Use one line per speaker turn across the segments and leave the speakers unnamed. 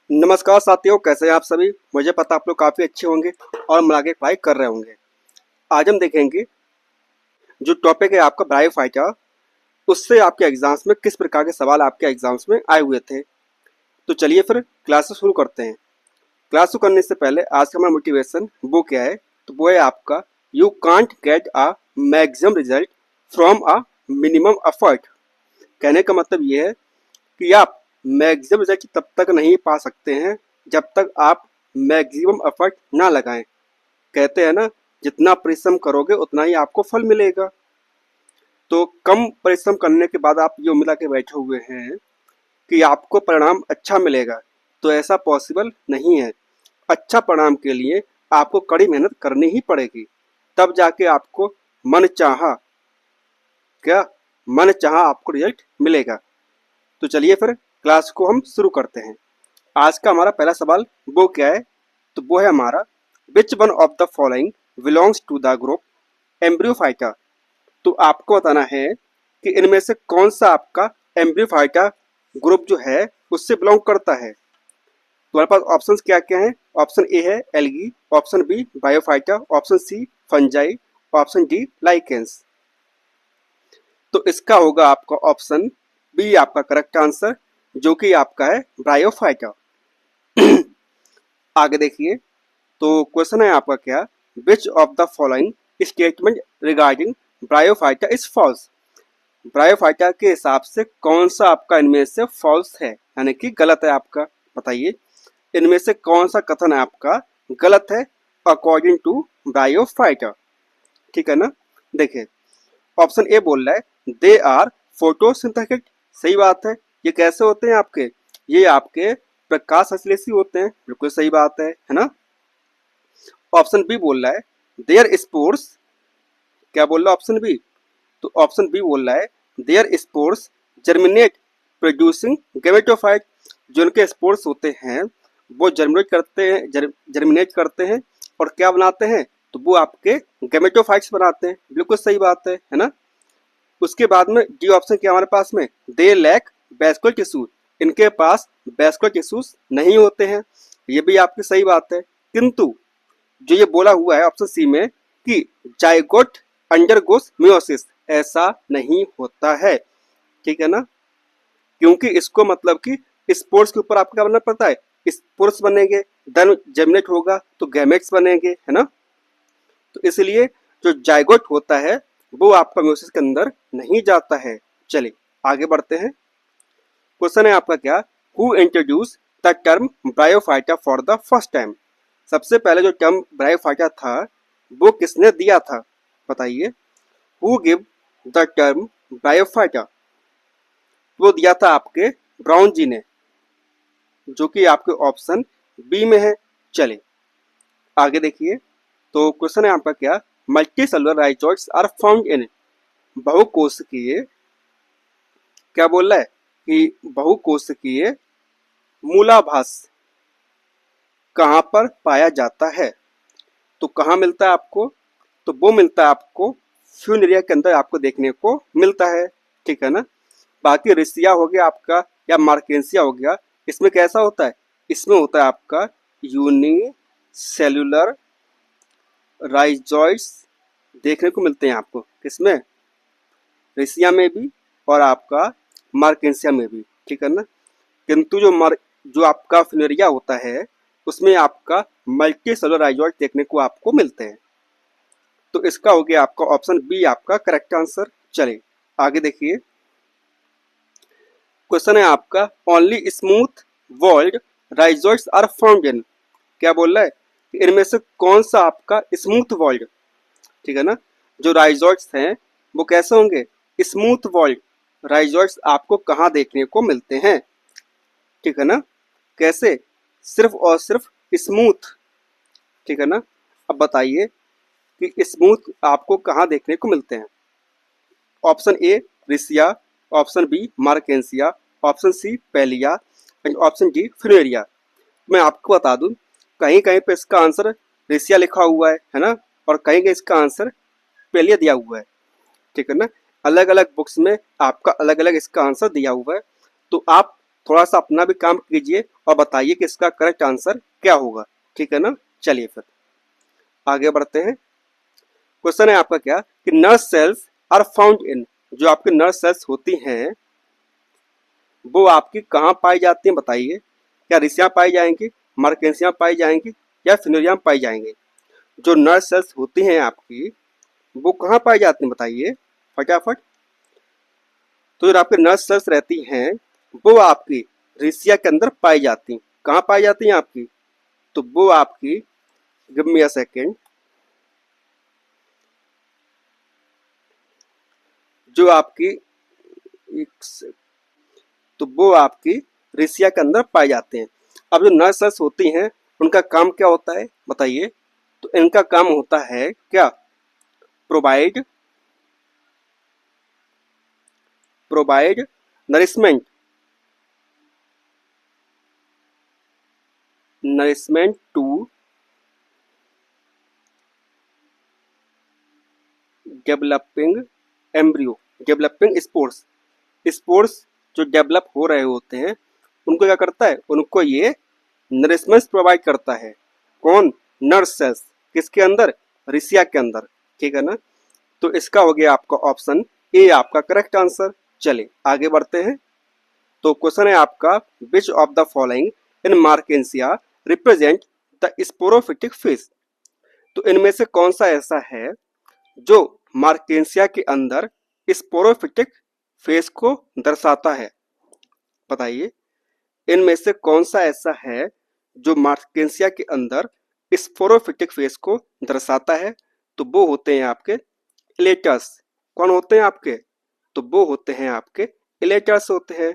नमस्कार साथियों, कैसे हैं आप सभी। मुझे पता आप लोग काफ़ी अच्छे होंगे और आगे पढ़ाई कर रहे होंगे। आज हम देखेंगे जो टॉपिक है आपका ब्रायोफाइटा, उससे आपके एग्जाम्स में किस प्रकार के सवाल आपके एग्जाम्स में आए हुए थे। तो चलिए फिर क्लास शुरू करते हैं। क्लास शुरू करने से पहले आज का हमारा मोटिवेशन वो क्या है, तो वो है आपका you can't get a maximum result from a minimum effort. कहने का मतलब ये है कि आप मैक्सिमम रिजल्ट तब तक नहीं पा सकते हैं जब तक आप मैक्सिमम एफर्ट ना लगाएं। कहते हैं ना, जितना परिश्रम करोगे उतना ही आपको फल मिलेगा। तो कम परिश्रम करने के बाद आप ये उम्मीद के बैठे हुए हैं कि आपको परिणाम अच्छा मिलेगा, तो ऐसा पॉसिबल नहीं है। अच्छा परिणाम के लिए आपको कड़ी मेहनत करनी ही पड़ेगी, तब जाके आपको मन चाहा क्या मन चाहा आपको रिजल्ट मिलेगा। तो चलिए फिर क्लास को हम शुरू करते हैं। आज का हमारा पहला सवाल वो क्या है, तो वो है हमारा which one of the following belongs to the group embryophyta. तो आपको बताना है कि इनमें से कौन सा आपका एम्ब्रियोफाइटा ग्रुप जो है उससे बिलोंग करता है। तुम्हारे पास ऑप्शंस क्या क्या हैं। ऑप्शन ए है algae, option B bryophyta, option C fungi, option D lichens. तो इसका होगा आपका ऑप्शन बी आपका करेक्ट आंसर, जो कि आपका है ब्रायोफाइटा। आगे देखिए, तो क्वेश्चन है आपका क्या, which of the following statement regarding bryophyta is false. Bryophyta के हिसाब से कौन सा आपका इनमें से फॉल्स है, यानी कि गलत है आपका। बताइए इनमें से कौन सा कथन है आपका गलत है अकॉर्डिंग टू ब्रायोफाइटा। ठीक है ना। देखिए ऑप्शन ए बोल रहा है दे आर फोटोसिंथेटिक। सही बात है। ये कैसे होते हैं आपके, ये आपके प्रकाश संश्लेषी होते हैं। बिल्कुल सही बात है ना। ऑप्शन बी बोल रहा है देयर स्पोर्स। क्या बोल रहा है ऑप्शन बी, तो ऑप्शन बी बोल रहा है there spores germinate producing gametophyte. जो उनके स्पोर्स होते हैं वो जर्मिनेट करते हैं, जर्मिनेट करते हैं और क्या बनाते हैं, तो वो आपके गेमेटोफाइट्स बनाते हैं। बिल्कुल सही बात है ना। उसके बाद में डी ऑप्शन क्या हमारे पास में, दे लैक वैस्कुलर टिश्यूज। इनके पास वैस्कुलर टिश्यूज नहीं होते हैं। ये भी आपकी सही बात है। किंतु जो ये बोला हुआ है ऑप्शन सी में कि जाइगोट अंडरगोस मियोसिस, ऐसा नहीं होता है। ठीक है ना। क्योंकि इसको मतलब कि स्पोर्स के ऊपर आपको क्या बनना पड़ता है, स्पोर्स बनेंगे देन जेमिनेट होगा तो गैमेट्स बनेंगे, है ना। तो इसलिए जो जाइगोट होता है वो आपका मियोसिस के अंदर नहीं जाता है। चलिए आगे बढ़ते हैं। क्वेश्चन है आपका क्या, who introduce the term bryophyta for the first time. सबसे पहले जो टर्म ब्रायोफाइटा था वो किसने दिया था, बताइए। Who give the term bryophyta, वो दिया था आपके ब्राउन जी ने, जो कि आपके ऑप्शन बी में है। चलिए आगे देखिए, तो क्वेश्चन है आपका क्या, multi cellular rhizoids are found in. बहुकोशिकीय, क्या बोल रहा है कि बहुकोशिकीय मूलाभास कहाँ पर पाया जाता है। तो कहाँ मिलता है आपको, तो वो मिलता है आपको फ्यूनेरिया के अंदर आपको देखने को मिलता है। ठीक है ना। बाकी रिसिया हो गया आपका या मार्केंसिया हो गया, इसमें कैसा होता है, इसमें होता है आपका यूनिसेल्युलर राइजोइड्स देखने को मिलते हैं आपको, किसमें, रिसिया में भी और आपका मार्केंसिया में भी। ठीक है ना। किंतु जो आपका फ्यूनेरिया होता है उसमें आपका मल्टी सेलुलर राइजोइड देखने को आपको मिलते हैं। तो इसका हो गया आपका ऑप्शन बी आपका करेक्ट आंसर। चलिए आगे देखिए, क्वेश्चन है आपका only smooth walled rhizoids are found in. क्या बोल रहा है कि इनमें से कौन सा आपका स्मूथ वॉल्ड, ठीक है ना, जो राइजोइड्स हैं वो कैसे होंगे, स्मूथ वॉल्ड राइजोइड्स आपको कहाँ देखने को मिलते हैं। ठीक है ना। कैसे, सिर्फ और सिर्फ स्मूथ। ठीक है ना। अब बताइए कि स्मूथ आपको कहाँ देखने को मिलते हैं। Option A Riccia, option B Marchantia, option C Pellia and option D Funaria. मैं आपको बता दूं, कहीं कहीं पे इसका आंसर रिसिया लिखा हुआ है ना, और कहीं कहीं इसका आंसर पेलिया दिया हुआ है। ठीक है ना। अलग अलग बुक्स में आपका अलग अलग इसका आंसर दिया हुआ है। तो आप थोड़ा सा अपना भी काम कीजिए और बताइए कि इसका करेक्ट आंसर क्या होगा। ठीक है ना, चलिए फिर आगे बढ़ते हैं। क्वेश्चन है आपका क्या कि nerve cells are found in, जो आपके नर्व सेल्स होती हैं वो आपकी कहाँ पाई जाती हैं बताइए। क्या रिसिया पाई जाएंगी, मार्केंसिया पाई जाएंगी या फिनोरिया पाई जाएंगे। जो नर्व सेल्स होती हैं आपकी वो कहाँ पाई जाती हैं बताइए फटाफट। तो जो आपके नर्व सेल्स रहती हैं वो आपकी रिसिया के अंदर पाई जाती हैं। कहाँ पाई जाती हैं आपकी, तो वो आपकी, गिव मी अ सेकेंड, जो आपकी तो वो आपकी रिसिया के अंदर पाए जाते हैं। अब जो नर्व सेल्स होती हैं उनका काम क्या होता है बताइए। तो इनका काम होता है क्या, provide provide nourishment nourishment to developing embryo, developing spores. Spores जो डेवलप हो रहे होते हैं उनको क्या करता है, उनको ये नरिशमेंट प्रोवाइड करता है। कौन, नर्व सेल्स, किसके अंदर, रिसिया के अंदर। ठीक है ना, तो इसका हो गया आपका ऑप्शन ए आपका करेक्ट आंसर। चलिए आगे बढ़ते हैं। तो क्वेश्चन है आपका which of the following in मार्केंसिया represent the sporophytic phase. तो इनमें से कौन सा ऐसा है जो मार्केंसिया के अंदर स्पोरोफिटिक फेज को दर्शाता है बताइए। इनमें से कौन सा ऐसा है जो मार्केंसिया के अंदर स्पोरोफिटिक फेज को दर्शाता है। तो वो होते हैं आपके इलेटर्स। कौन होते हैं आपके, तो वो होते हैं आपके इलेटर्स होते हैं।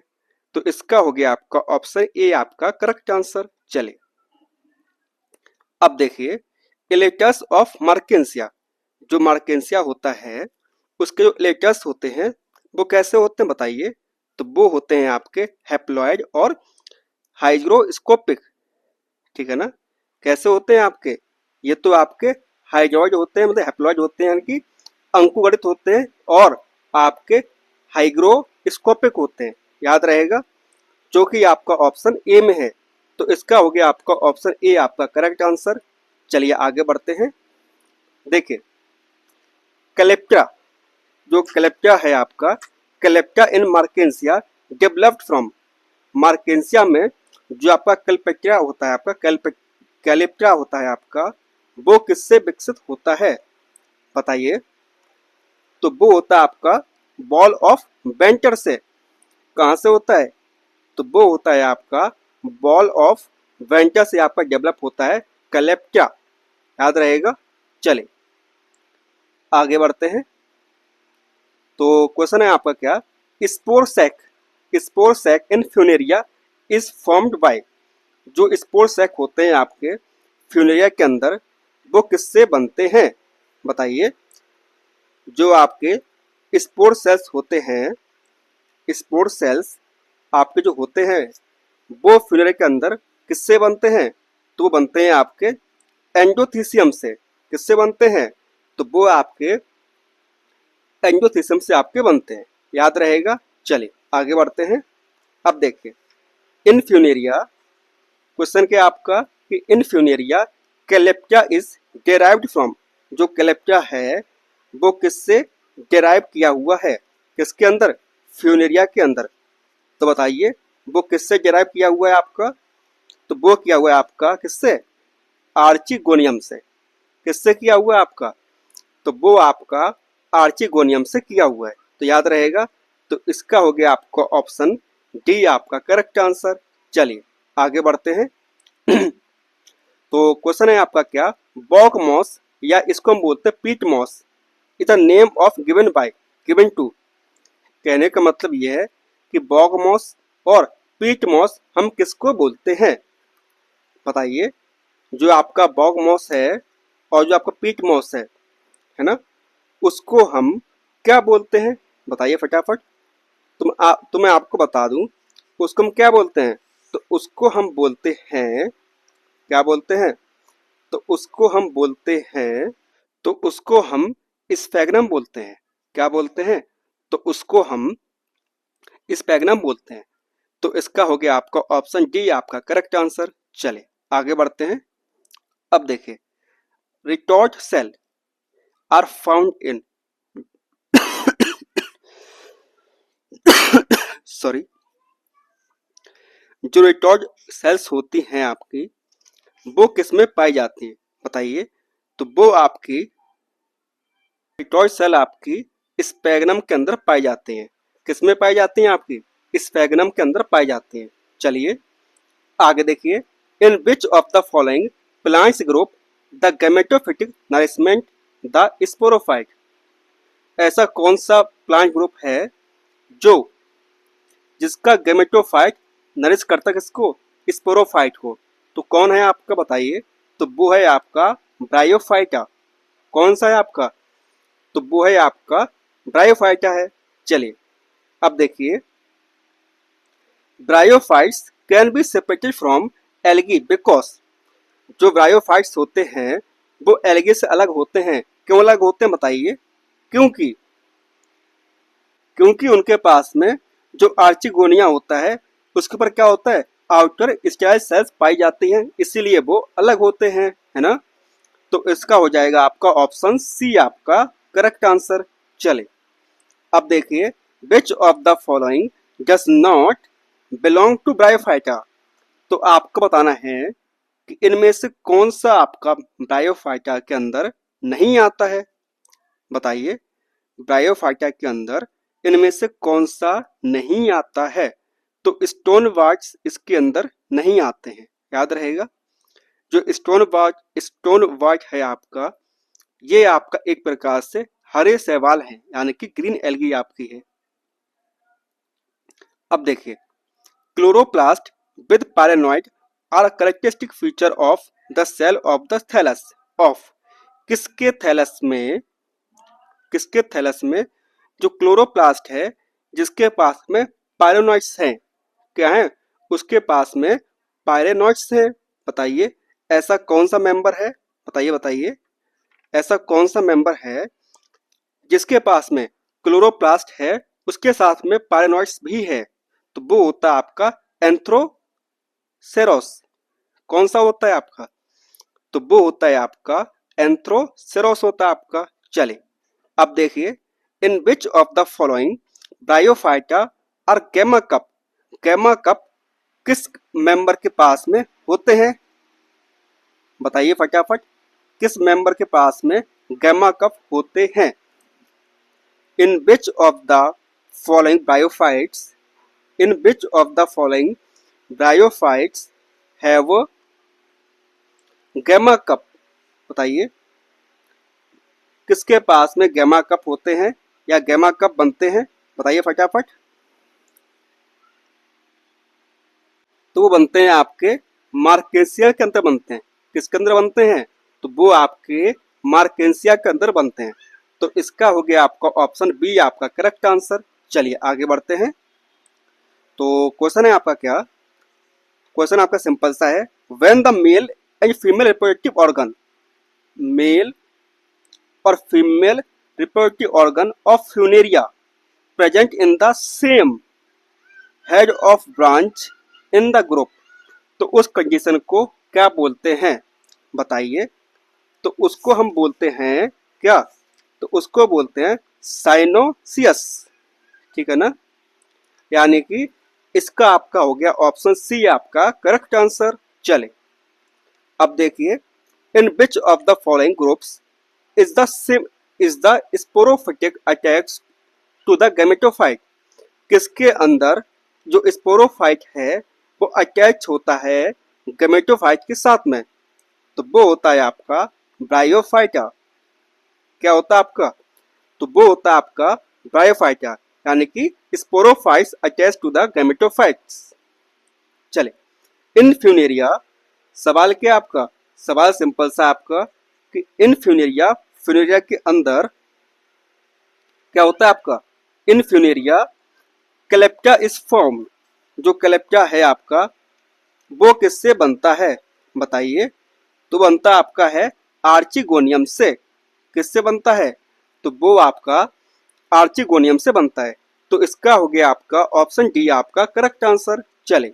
तो इसका हो गया आपका ऑप्शन ए आपका करेक्ट आंसर। चलिए अब देखिए, इलेटर्स ऑफ मार्केंसिया, जो मार्केंसिया होता है उसके जो इलेटर्स होते हैं वो कैसे होते हैं बताइए। तो वो होते हैं आपके हैप्लॉइड और हाइग्रोस्कोपिक। ठीक है ना, कैसे होते हैं आपके, ये तो आपके हाइड्रॉइड होते हैं, मतलब हैप्लॉइड होते हैं यानी कि अंकुगणित होते हैं, और आपके हाइग्रोस्कोपिक होते हैं, याद रहेगा, जो कि आपका ऑप्शन ए में है। तो इसका हो गया आपका ऑप्शन ए आपका करेक्ट आंसर। चलिए आगे बढ़ते हैं। देखिए कलेप्टा, जो कलेप्टा है आपका, कलेप्टा इन मार्केंसिया डेवलप्ड फ्रॉम, मार्केंसिया में जो आपका कल्पेट्रा होता है, आपका कैलिप्टा होता है आपका, वो किससे विकसित होता है बताइए। तो वो होता है आपका बॉल ऑफ बेंटर से। कहाँ से होता है, तो वो होता है आपका बॉल ऑफ वेंटर से आपका डेवलप होता है कलेप्टा, याद रहेगा। चले आगे बढ़ते हैं। तो क्वेश्चन है आपका क्या, spore sac in Funaria is formed by, जो स्पोर सैक होते हैं आपके फ्यूनेरिया के अंदर वो किससे बनते हैं बताइए। जो आपके स्पोर सेल्स होते हैं, स्पोर सेल्स आपके जो होते हैं वो फ्यूनेरिया के अंदर किससे बनते हैं, तो वो बनते हैं आपके एंडोथीसियम से। किससे बनते हैं, तो वो आपके एंडोथीसियम से आपके बनते हैं, याद रहेगा। चलिए आगे बढ़ते हैं। अब देखिए इन फ्यूनेरिया, क्वेश्चन क्या आपका कि इन फ्यूनेरिया कैलेप्टा इज डेराइव्ड फ्रॉम, जो कैलेप्टा है वो किससे डेराइव किया हुआ है, किसके अंदर, फ्यूनेरिया के अंदर। तो बताइए वो किससे डेराइव किया हुआ है आपका, तो वो किया हुआ है आपका किससे, आर्चिगोनियम से। किससे किया हुआ है आपका, तो वो आपका आर्चिगोनियम से किया हुआ है, तो याद रहेगा। तो इसका हो गया आपका ऑप्शन डी आपका करेक्ट आंसर। चलिए आगे बढ़ते हैं। तो क्वेश्चन है आपका क्या, बॉक मॉस या इसको हम बोलते हैं peat moss is the name of given to. कहने का मतलब यह है कि बॉग मॉस और पीट मॉस हम किसको बोलते हैं बताइए। जो आपका बॉग मॉस है और जो आपका पीट मॉस है ना, उसको हम क्या बोलते हैं बताइए फटाफट। तो मैं आपको बता दूं उसको हम क्या बोलते हैं। तो उसको हम बोलते हैं, क्या बोलते हैं, तो उसको हम बोलते हैं, तो उसको हम स्फैग्नम बोलते हैं। क्या बोलते हैं, तो उसको हम स्फैग्नम बोलते हैं। तो इसका हो गया आपका ऑप्शन डी आपका करेक्ट आंसर। चलिए आगे बढ़ते हैं। अब देखिए, retort cell are found in sorry, जो रिटॉर्ट सेल्स होती हैं आपकी, वो किसमें पाई जाती हैं बताइए। तो वो आपकी रिटॉर्ट सेल आपकी स्पैग्नम के अंदर पाई जाती हैं। किसमें पाई जाती हैं? आपकी स्पैग्नम के अंदर पाई जाती हैं। चलिए आगे देखिए, in which of the following plants group the gametophytic nourishment the sporophyte. ऐसा कौन सा प्लांट ग्रुप है जो जिसका गैमेटोफाइट नरिश करता किसको? स्पोरोफाइट को। तो कौन है आपका बताइए। तो वो है आपका ब्रायोफाइटा। कौन सा है आपका? तो वो है आपका ब्रायोफाइटा है। चलिए अब देखिए, bryophytes can be separated from algae because, जो ब्रायोफाइट्स होते हैं वो एल्गी से अलग होते हैं। क्यों अलग होते हैं बताइए। क्योंकि क्योंकि उनके पास में जो आर्चिगोनिया होता है उसके ऊपर क्या होता है? आउटर स्टाइल सेल्स पाई जाती हैं, इसीलिए वो अलग होते हैं, है ना। तो इसका हो जाएगा आपका ऑप्शन सी आपका करेक्ट आंसर। चले अब देखिए, which of the following does not belong to bryophyta. तो आपको बताना है कि इनमें से कौन सा आपका ब्रायोफाइटा के अंदर नहीं आता है। बताइए, ब्रायोफाइटा के अंदर इनमें से कौन सा नहीं आता है। तो स्टोन वार्ट्स इसके अंदर नहीं आते हैं, याद रहेगा। जो स्टोन वार्ट है आपका, ये आपका एक प्रकार से हरे शैवाल है, यानी कि ग्रीन एल्गी आपकी है। अब देखिए, chloroplast with pyrenoid are characteristic feature of the cell of the thallus of. किसके थैलस में जो क्लोरोप्लास्ट है जिसके पास में पायरेनॉइड्स हैं, क्या है? उसके पास में पायरेनॉइड्स हैं। बताइए ऐसा कौन सा मेंबर है? बताइए ऐसा कौन सा मेंबर है जिसके पास में क्लोरोप्लास्ट है उसके साथ में पायरेनॉइड्स भी है। तो वो होता है आपका एंथ्रोसेरोस। कौन सा होता है आपका? तो वो होता है आपका एंथ्रोसेरोस होता है आपका। चले अब देखिए, in which of the following bryophyta और गैमा कप किस मेंबर के पास में होते हैं? बताइए फटाफट, किस मेंबर के पास में गैमा कप होते हैं? In which of the following bryophytes have gemma cup. बताइए किसके पास में गैमा कप होते हैं या गैमा कप बनते हैं? बताइए फटाफट। तो वो बनते हैं आपके मार्केसिया के अंदर बनते हैं। किसके अंदर बनते हैं? तो वो आपके मार्केसिया के अंदर बनते हैं। तो इसका हो गया आपका ऑप्शन बी आपका करेक्ट आंसर। चलिए आगे बढ़ते हैं। तो क्वेश्चन है आपका क्या? क्वेश्चन आपका सिंपल सा है, when the male and female reproductive organ, male और female reproductive organ of Funaria present in the same head of branch in the group. तो उस कंडीशन को क्या बोलते हैं? बताइए। तो उसको हम बोलते हैं क्या? तो उसको बोलते हैं साइनोसियस। ठीक है ना। यानी कि इसका आपका हो गया ऑप्शन सी आपका करेक्ट आंसर। चले अब देखिए, in which of the following groups is the sporophytic attacks to the gametophyte. किसके अंदर जो स्पोरोफाइट है वो अटैच होता है गैमेटोफाइट के साथ में? तो वो होता है आपका ब्रायोफाइटा। क्या होता है आपका? तो वो होता है आपका ब्रायोफाइटा, यानी कि sporophytes attach to the gametophytes. चले इन फ्यूनेरिया, सवाल क्या आपका? सवाल सिंपल सा आपका कि इन फ्यूनेरिया के अंदर क्या होता है आपका? इन फ्यूनेरिया क्लेप्टा इज फॉर्म। जो क्लेप्टा है आपका वो किससे बनता है? बताइए। तो बनता आपका है आर्चिगोनियम से। किससे बनता है? तो वो आपका आर्चिगोनियम से बनता है। तो इसका हो गया आपका ऑप्शन डी आपका करेक्ट आंसर। चले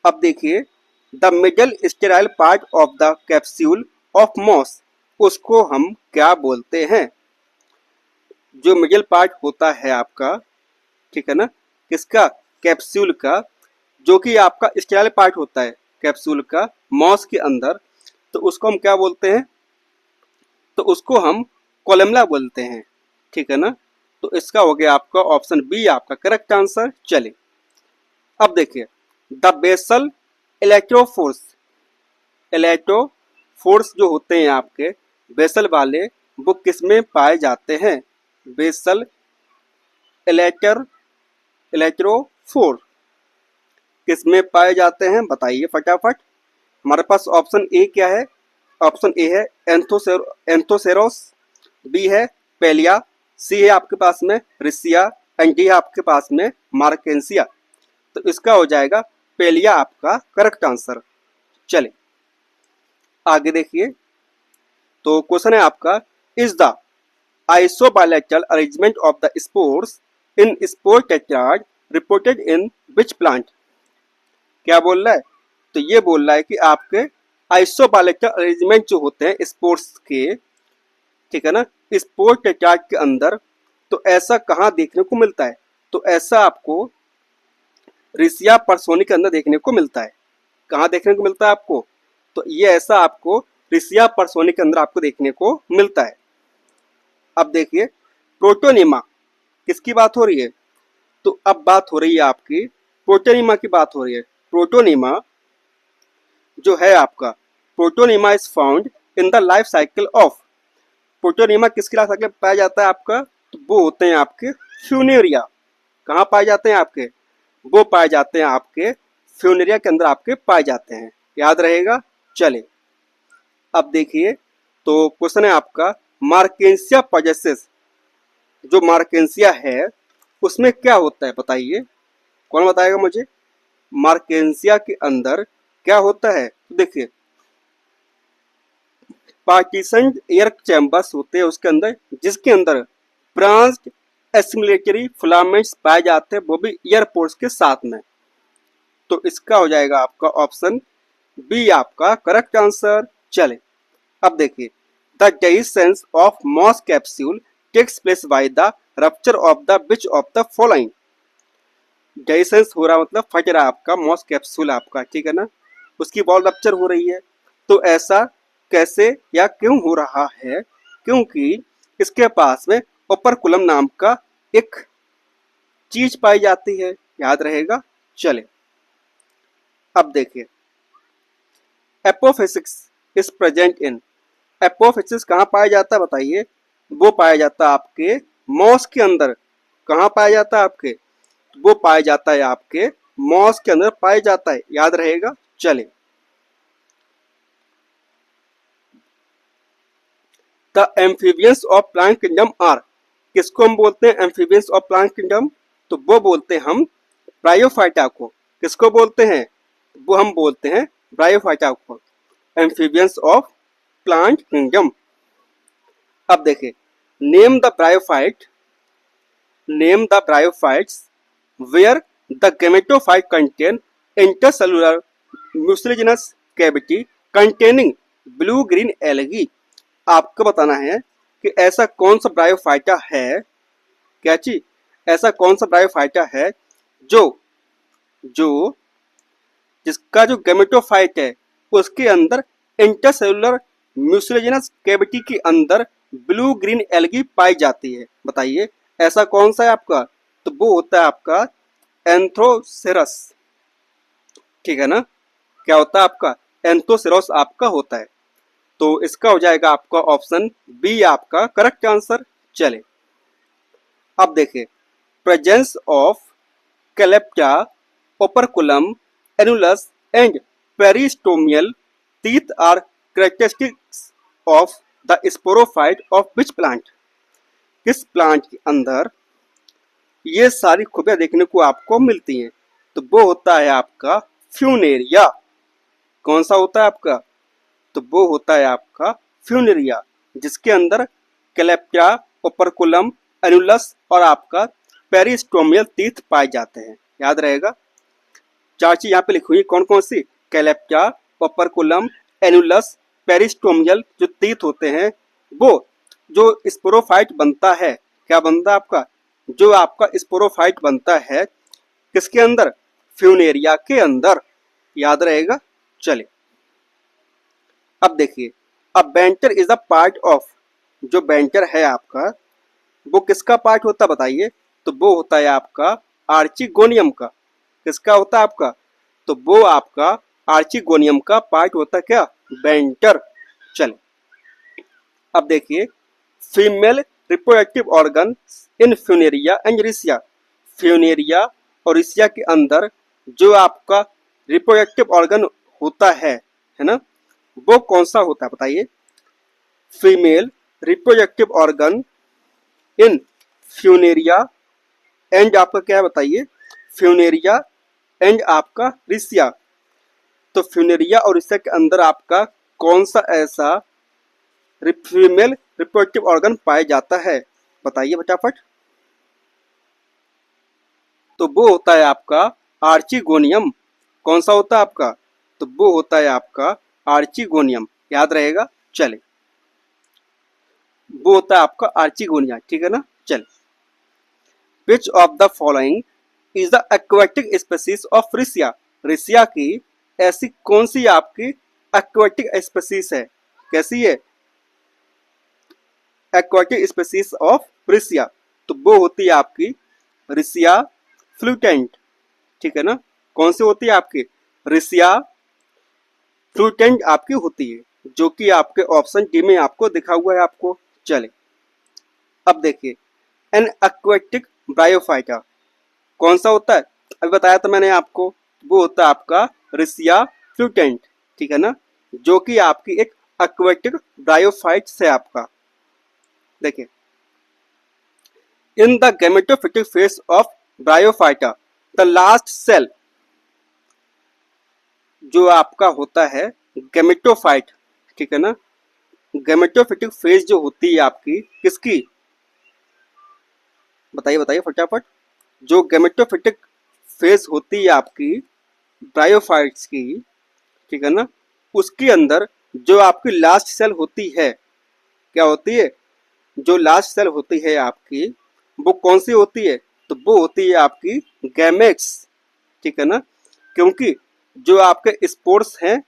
अब देखिए, the middle sterile part of the capsule of moss, उसको हम क्या बोलते हैं? जो मिडल पार्ट होता है आपका, ठीक है ना, किसका? कैप्सूल का, जो कि आपका स्टेराइल पार्ट होता है कैप्सूल का मॉस के अंदर, तो उसको हम क्या बोलते हैं? तो उसको हम कोलमला बोलते हैं, ठीक है ना। तो इसका हो गया आपका ऑप्शन बी आपका करेक्ट आंसर। चले अब देखिए, द बेसल इलेक्ट्रोफोर्स, इलेक्ट्रोफोर्स जो होते हैं आपके बेसल वाले, वो किस में पाए जाते हैं? बेसल इलेक्ट्रोफोर किस में पाए जाते हैं बताइए फटाफट। हमारे पास ऑप्शन ए क्या है? ऑप्शन ए है एंथोसेरोस, बी है पेलिया, सी है आपके पास में रिसिया, एंड डी है आपके पास में मार्केंसिया। तो इसका हो जाएगा पेलिया आपका करेक्ट आंसर। चले आगे देखिए, तो क्वेश्चन है आपका, is the isobilateral arrangement of the spores in spore tetrad reported in which plant? क्या बोल रहा है? तो ये बोल रहा है कि आपके आइसोबायलैटरल अरेंजमेंट जो होते हैं स्पोर्स के, ठीक है ना, स्पोर टेट्राड के अंदर, तो ऐसा कहाँ देखने को मिलता है? तो ऐसा आपको रिसिया पर्सोनी के अंदर देखने को मिलता है। कहाँ देखने को मिलता है आपको? तो ये ऐसा आपको रिसिया पर्सोनी के अंदर आपको देखने को मिलता है। अब देखिए, प्रोटोनिमा किसकी बात हो रही है? तो अब बात हो रही है आपकी प्रोटोनिमा की बात हो रही है। प्रोटोनिमा जो है आपका, protonema is found in the life cycle of, protonema किसकी लाइफ साइकिल पाया जाता है आपका? तो वो होते हैं आपके फ्यूनेरिया। कहाँ पाए जाते हैं आपके? वो पाए जाते हैं आपके फ्यूनेरिया के अंदर आपके पाए जाते हैं, याद रहेगा। चले अब देखिए, तो क्वेश्चन है आपका, मार्केंसिया पजेसेस, जो मार्केंसिया है उसमें क्या होता है बताइए, कौन बताएगा मुझे? मार्केंसिया के अंदर क्या होता है? तो देखिए, पार्टीशन एयर चैम्बर्स होते हैं उसके अंदर, जिसके अंदर ब्रांच्ड एसिमुलेटरी फिलामेंट्स पाए जाते हैं, वो भी एयरपोर्ट्स के साथ में। तो इसका हो जाएगा आपका ऑप्शन बी आपका करेक्ट आंसर। चले अब देखिए, the dehiscence of moss capsule takes place by the rupture of the which of the following? Dehiscence हो रहा मतलब फट रहा आपका मॉस कैप्सूल आपका, ठीक है ना, उसकी वॉल रप्चर हो रही है। तो ऐसा कैसे या क्यों हो रहा है? क्योंकि इसके पास में ओपरकुलम नाम का एक चीज पाई जाती है, याद रहेगा। चले अब देखिए, एपोफिसिक्स इज प्रेजेंट इन, एपोफिसिक्स कहाँ पाया जाता है बताइए? वो पाया जाता है आपके मॉस के अंदर। कहाँ पाया जाता है आपके? वो पाया जाता है आपके मॉस के अंदर पाया जाता है, याद रहेगा। चले the amphibians of plant kingdom are, किसको हम बोलते हैं एम्फीबियंस ऑफ प्लांट किंगडम? तो वो बोलते हैं हम ब्रायोफाइटा को। किसको बोलते हैं? वो हम बोलते हैं ब्रायोफाइटा को, एम्फीबियंस ऑफ प्लांट किंगडम। अब देखिए, name the bryophyte, name the bryophytes where the gametophyte contain intercellular mucilaginous cavity containing blue green algae. आपको बताना है कि ऐसा कौन सा ब्रायोफाइटा है, क्या चीज, ऐसा कौन सा ब्रायोफाइटा है जो जो जिसका जो गेमेटोफाइट है उसके अंदर इंटरसेलुलर म्यूसिलेजिनस कैविटी के अंदर ब्लू ग्रीन एल्गी पाई जाती है। बताइए ऐसा कौन सा है आपका? तो वो होता है आपका एंथ्रोसेरस, ठीक है ना। क्या होता है आपका? एंथ्रोसेरस आपका होता है। तो इसका हो जाएगा आपका ऑप्शन बी आपका करेक्ट आंसर। चले अब देखिए, presence of calyptra, operculum, annulus and peristomial teeth are characteristics of the sporophyte of which plant? किस प्लांट के अंदर ये सारी खूबियां देखने को आपको मिलती हैं? तो वो होता है आपका फ्यूनेरिया। कौन सा होता है आपका? तो वो होता है आपका फ्यूनेरिया, जिसके अंदर कैलेप्टा, ओपरकुलम, एनुलस और आपका पेरिस्टोमियल टीथ पाए जाते हैं। याद रहेगा, 4 चीज यहाँ पे लिखी हुई कौन कौन सी, कैलेप्टा, ओपर्कुलम, एनुलस, पेरिस्टोमियल जो टीथ होते हैं वो जो स्पोरोफाइट बनता है, क्या बनता है आपका, जो आपका स्पोरोफाइट बनता है किसके अंदर, फ्यूनेरिया के अंदर। याद रहेगा। चलिए अब देखिए, अब banter is a part of, जो बेंटर है आपका वो किसका पार्ट होता है बताइए, तो वो होता है आपका आर्चिगोनियम का। किसका होता है आपका, तो वो आपका आर्चिगोनियम का पार्ट होता है क्या, बेंटर। चलिए अब देखिए, female reproductive organ in Funaria and Riccia, Funaria और रिसिया के अंदर जो आपका रिप्रोडक्टिव ऑर्गन होता है ना, वो कौन सा होता है बताइए, female reproductive organ in Funaria and आपका क्या है बताइए, फ्यूनेरिया एंड आपका रिसिया। तो फ्यूनेरिया और रिसिया के अंदर आपका कौन सा ऐसा फीमेल रिप्रोडक्टिव ऑर्गन पाया जाता है, बताइए फटाफट। तो वो होता है आपका आर्चिगोनियम। कौन सा होता है आपका, तो वो होता है आपका आर्चिगोनियम। याद रहेगा। चले, वो होता है आपका आर्चिगोनिया, ठीक है ना। चल, which of the following is the aquatic species of Riccia, Riccia की ऐसी कौन सी आपकी एक्वाटिक स्पीसीज है, कैसी है, एक्वाटिक स्पीसीज ऑफ रिसिया, तो वो होती है आपकी रिसिया फ्लूटेंट, ठीक है ना। कौन सी होती है आपकी, रिसिया फ्लूटेंट आपकी होती है, जो कि आपके ऑप्शन डी में आपको दिखा हुआ है आपको। चले अब देखिए, एन एक्वेटिक ब्रायोफाइटा कौन सा होता है, अभी बताया था मैंने आपको, वो होता है आपका रिसिया फ्लूटेंट, ठीक है ना, जो कि आपकी एक एक्वेटिक ब्रायोफाइट्स है आपका। देखिए, in the gametophytic phase of bryophyta the last cell जो आपका होता है गैमेटोफाइट, ठीक है ना, गैमेटोफिटिक फेज जो होती है आपकी किसकी, बताइए बताइए फटाफट। जो गैमेटोफिटिक फेज होती है आपकी ब्रायोफाइट्स की, ठीक है ना, उसके अंदर जो आपकी लास्ट सेल होती है, क्या होती है, जो लास्ट सेल होती है आपकी वो कौन सी होती है, तो वो होती है आपकी गैमेट्स, ठीक है ना। क्योंकि जो आपके स्पोर्स हैं,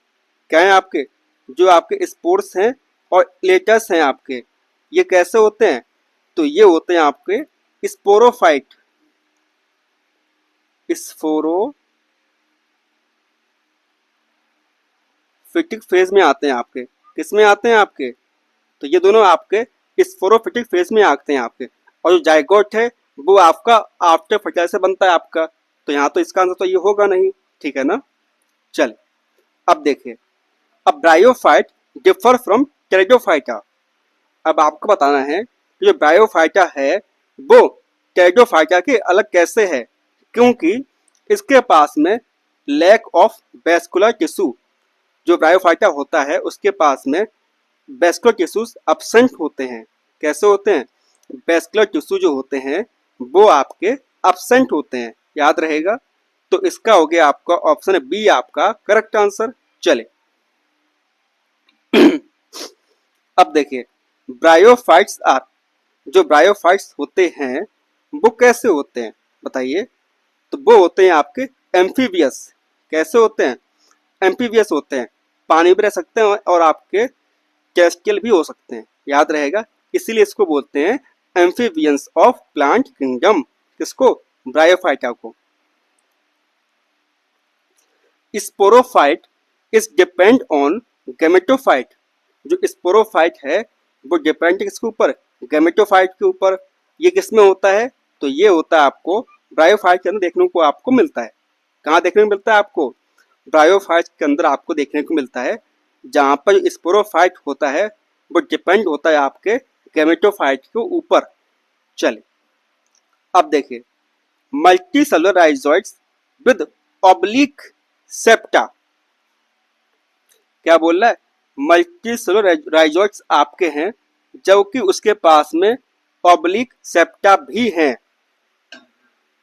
क्या है आपके, जो आपके स्पोर्स हैं और लेटस हैं आपके, ये कैसे होते हैं, तो ये होते हैं आपके स्पोरोफाइट, स्पोरोफिटिक फेज में आते हैं आपके, किस में आते हैं आपके, तो ये दोनों आपके स्पोरोफिटिक फेज में आते हैं आपके। और जो जाइगोट है वो आपका आफ्टर फर्टिलाइजर से बनता है आपका, तो यहाँ तो इसका आंसर तो ये होगा नहीं, ठीक है ना। चल अब देखिए, अब ब्रायोफाइट डिफर फ्रॉम टेरिडोफाइटा, अब आपको बताना है कि जो ब्रायोफाइटा है वो टेरिडोफाइटा के अलग कैसे है, क्योंकि इसके पास में लैक ऑफ वेस्कुलर टिश्यू, जो ब्रायोफाइटा होता है उसके पास में वेस्कुलर टिश्यूज एब्सेंट होते हैं। कैसे होते हैं, वेस्कुलर टिश्यू जो होते हैं वो आपके एब्सेंट होते हैं। याद रहेगा। तो इसका हो गया आपका ऑप्शन बी आपका करेक्ट आंसर। चले अब देखिए, ब्रायोफाइट्स आर, जो ब्रायोफाइट्स होते हैं वो कैसे होते हैं बताइए, तो वो होते हैं आपके एम्फीबियस। कैसे होते हैं, एम्फीबियस होते हैं, पानी में रह सकते हैं और आपके टेरेस्ट्रियल भी हो सकते हैं। याद रहेगा, इसीलिए इसको बोलते हैं एम्फीबियंस ऑफ प्लांट किंगडम, किसको, ब्रायोफाइटा को। Sporophyte is depend on gametophyte, जो स्पोरोफाइट है वो डिपेंड किसके ऊपर, गैमेटोफाइट के ऊपर। ये किस में होता है, तो ये होता है आपको ब्रायोफाइट के अंदर देखने को आपको मिलता है। कहाँ देखने को मिलता है आपको, ब्रायोफाइट के अंदर आपको देखने को मिलता है, जहाँ पर स्पोरोफाइट होता है वो डिपेंड होता है आपके गैमेटोफाइट के ऊपर। चले अब देखिए, multi cellular rhizoids with oblique septa, क्या बोल रहा है, मल्टी सेलुलर राइजोइड्स आपके हैं जबकि उसके पास में ऑब्लिक सेप्टा भी हैं।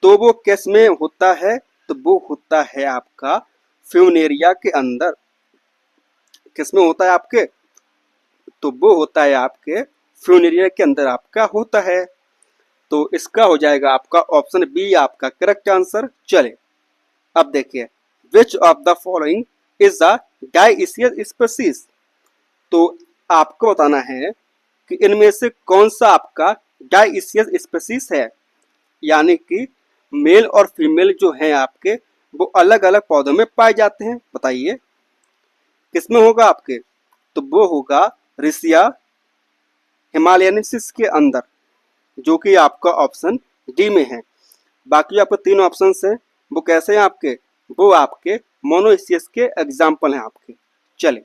तो वो किस में होता है? तो वो होता है आपका फ्यूनेरिया के अंदर। किस में होता है आपके? तो वो होता है आपके फ्यूनेरिया के अंदर आपका होता है। तो इसका हो जाएगा आपका ऑप्शन बी आपका करेक्ट आंसर। चले अब देखिए, which of the following is a dioecious species. तो आपको बताना है कि इनमें से कौन सा आपका डाइसियस स्पीसीज है, यानी कि मेल और फीमेल जो हैं आपके वो अलग अलग पौधों में पाए जाते हैं। बताइए किसमें होगा आपके? तो वो होगा रिसिया हिमालयनेसिस के अंदर, जो कि आपका ऑप्शन डी में है। बाकी आपके तीन ऑप्शन हैं वो कैसे हैं आपके? वो आपके मोनोइसियस के एग्जाम्पल हैं आपके। चले,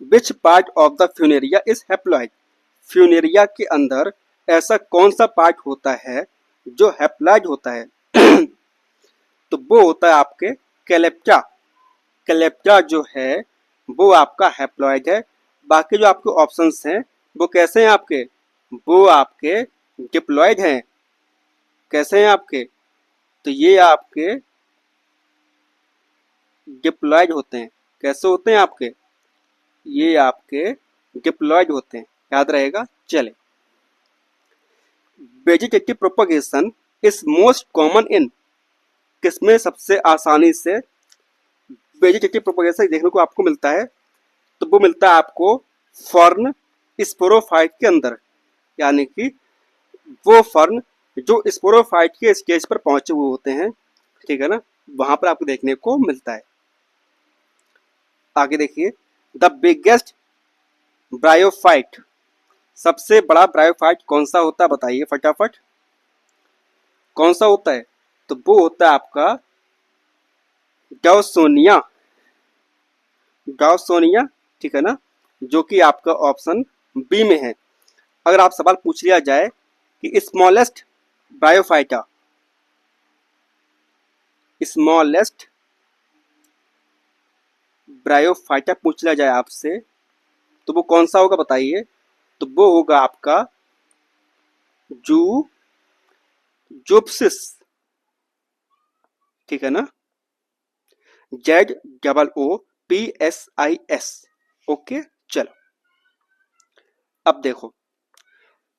which part of the Funaria is haploid. Funaria के अंदर ऐसा कौन सा पार्ट होता है जो हैप्लॉइड होता है? तो वो होता है आपके कैलेप्टा। कैलेप्टा जो है वो आपका हैप्लॉइड है। बाकी जो आपके ऑप्शंस हैं वो कैसे हैं आपके? वो आपके डिप्लॉइड हैं। कैसे हैं आपके? तो ये आपके डिप्लॉइड होते हैं। कैसे होते हैं आपके? ये आपके डिप्लॉइड होते हैं, याद रहेगा। चले, vegetative propagation is most common in. किसमें सबसे आसानी से वेजिटेटिव प्रोपगेशन देखने को आपको मिलता है? तो वो मिलता है आपको फर्न स्पोरोफाइट के अंदर, यानी कि वो फर्न जो स्पोरोफाइट के स्टेज पर पहुंचे हुए होते हैं, ठीक है ना, वहां पर आपको देखने को मिलता है। आगे देखिए, द बिगेस्ट ब्रायोफाइट, सबसे बड़ा ब्रायोफाइट कौन सा होता है? बताइए फटाफट, कौन सा होता है? तो वो होता है आपका डाउसोनिया। डाउसोनिया, ठीक है ना, जो कि आपका ऑप्शन बी में है। अगर आप सवाल पूछ लिया जाए कि स्मॉलेस्ट ब्रायोफाइटा, स्मॉलेस्ट ब्रायोफाइटा पूछ लिया जाए आपसे, तो वो कौन सा होगा? बताइए। तो वो होगा आपका जू जुप्सिस, ठीक है ना, ZOOPSIS। ओके, चलो अब देखो,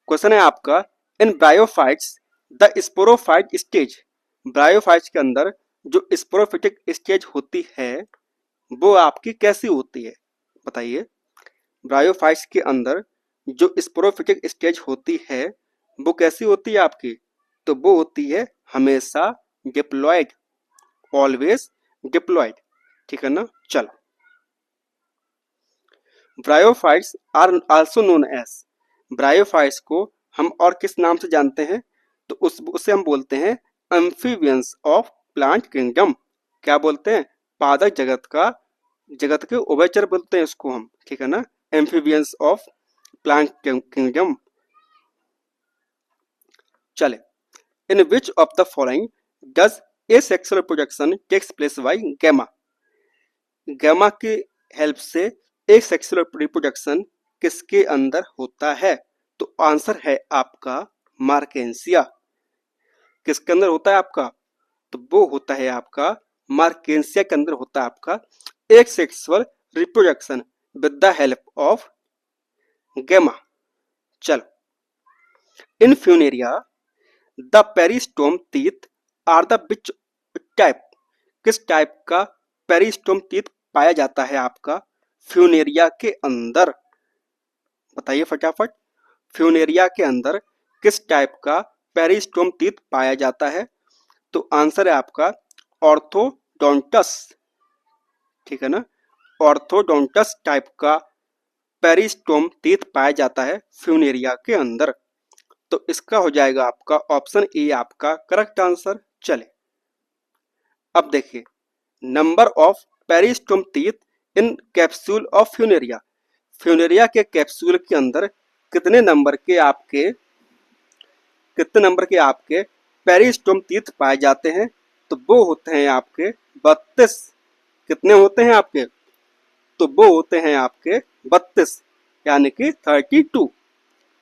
क्वेश्चन है आपका, in bryophytes the sporophyte stage. Bryophytes के अंदर जो स्पोरोफिटिक स्टेज होती है वो आपकी कैसी होती है? बताइए। ब्रायोफाइट्स के अंदर जो स्पोरोफिटिक स्टेज होती है वो कैसी होती है आपकी? तो वो होती है हमेशा डिप्लॉयड, ऑलवेज डिप्लॉयड, ठीक है ना। चलो, bryophytes are also known as. Bryophytes को हम और किस नाम से जानते हैं? तो उसे हम बोलते हैं एम्फीबियंस ऑफ प्लांट किंगडम। क्या बोलते हैं? पादप जगत के उभयचर बोलते हैं इसको हम, ठीक है ना, एम्फीबियंस ऑफ प्लांट किंगडम। चले, in which of the following does asexual reproduction takes place by gemma. Gemma की हेल्प से एक सेक्सुअल रिप्रोडक्शन किसके अंदर होता है? तो आंसर है आपका मार्केंसिया। किसके अंदर होता है आपका? तो वो होता है आपका मार्केंसिया के अंदर होता है आपका asexual reproduction with the help of gemma. चलो, in Funaria the peristome teeth are the which type. किस टाइप का पेरिस्टोम टीथ पाया जाता है आपका फ्यूनेरिया के अंदर? बताइए फटाफट, फ्यूनेरिया के अंदर किस टाइप का पेरिस्टोम टीथ पाया जाता है? तो आंसर है आपका ऑर्थोडोंटस, ठीक है ना, ऑर्थोडोंटस टाइप का पेरिस्टोम टीथ पाया जाता है फ्यूनेरिया के अंदर। तो इसका हो जाएगा आपका ऑप्शन ए आपका करेक्ट आंसर। चले, अब देखिए, number of peristome teeth in capsule of Funaria. Funaria के कैप्सूल के अंदर कितने नंबर के आपके पेरिस्टोम टीथ पाए जाते हैं? तो वो होते हैं आपके 32। कितने होते हैं आपके? तो वो होते हैं आपके 32, यानी कि 32।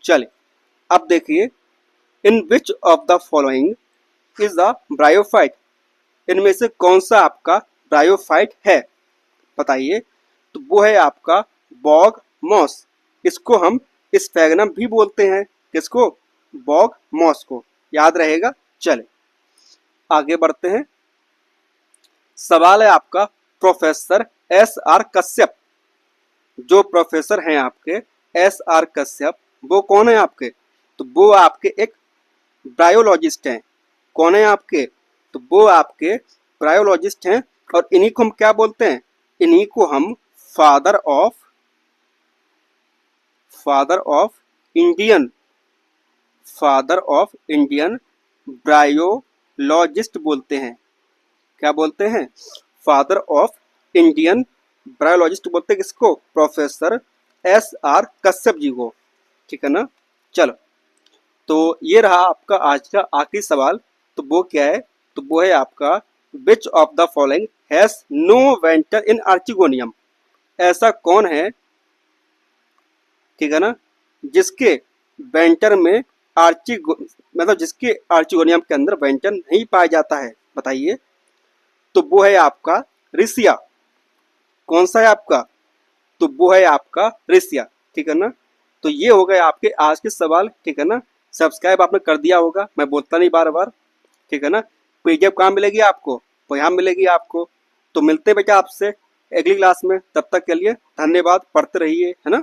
चलिए अब देखिए, in which of the following is the bryophyte, इनमें से कौन सा आपका ब्रायोफाइट है, बताइए। तो वो है आपका बॉग मॉस। इसको हम स्फैगनम भी बोलते हैं, किसको, बॉग मॉस को, याद रहेगा। चले आगे बढ़ते हैं। सवाल है आपका प्रोफेसर एस आर कश्यप, जो प्रोफेसर हैं आपके एस आर कश्यप, वो कौन है आपके, तो वो आपके एक ब्रायोलॉजिस्ट हैं। कौन है आपके, तो वो आपके ब्रायोलॉजिस्ट हैं। और इन्हीं को हम क्या बोलते हैं, इन्हीं को हम फादर ऑफ इंडियन ब्रायोलॉजिस्ट बोलते हैं। क्या बोलते हैं, फादर ऑफ इंडियन ब्रायोलॉजिस्ट बोलते हैं किसको, professor S R Kashyap ji को, ठीक है ना। चलो, तो ये रहा आपका आज का आखिरी सवाल। तो वो क्या है, तो वो है आपका which of the following has no venter in archegonium, ऐसा कौन है, ठीक है ना, जिसके वेंटर में मतलब जिसके आर्चिगोनियम के अंदर वेंटर नहीं पाया जाता है, बताइए। तो वो है आपका रिसिया। कौन सा है आपका, तो वो है आपका रिसिया, ठीक है ना। तो ये हो गए आपके आज के सवाल, ठीक है ना। सब्सक्राइब आपने कर दिया होगा, मैं बोलता नहीं बार बार, ठीक है ना। पीडीएफ कहाँ मिलेगी आपको, तो यहाँ मिलेगी आपको। तो मिलते हैं बेटा आपसे अगली क्लास में, तब तक के लिए धन्यवाद, पढ़ते रहिए, है ना।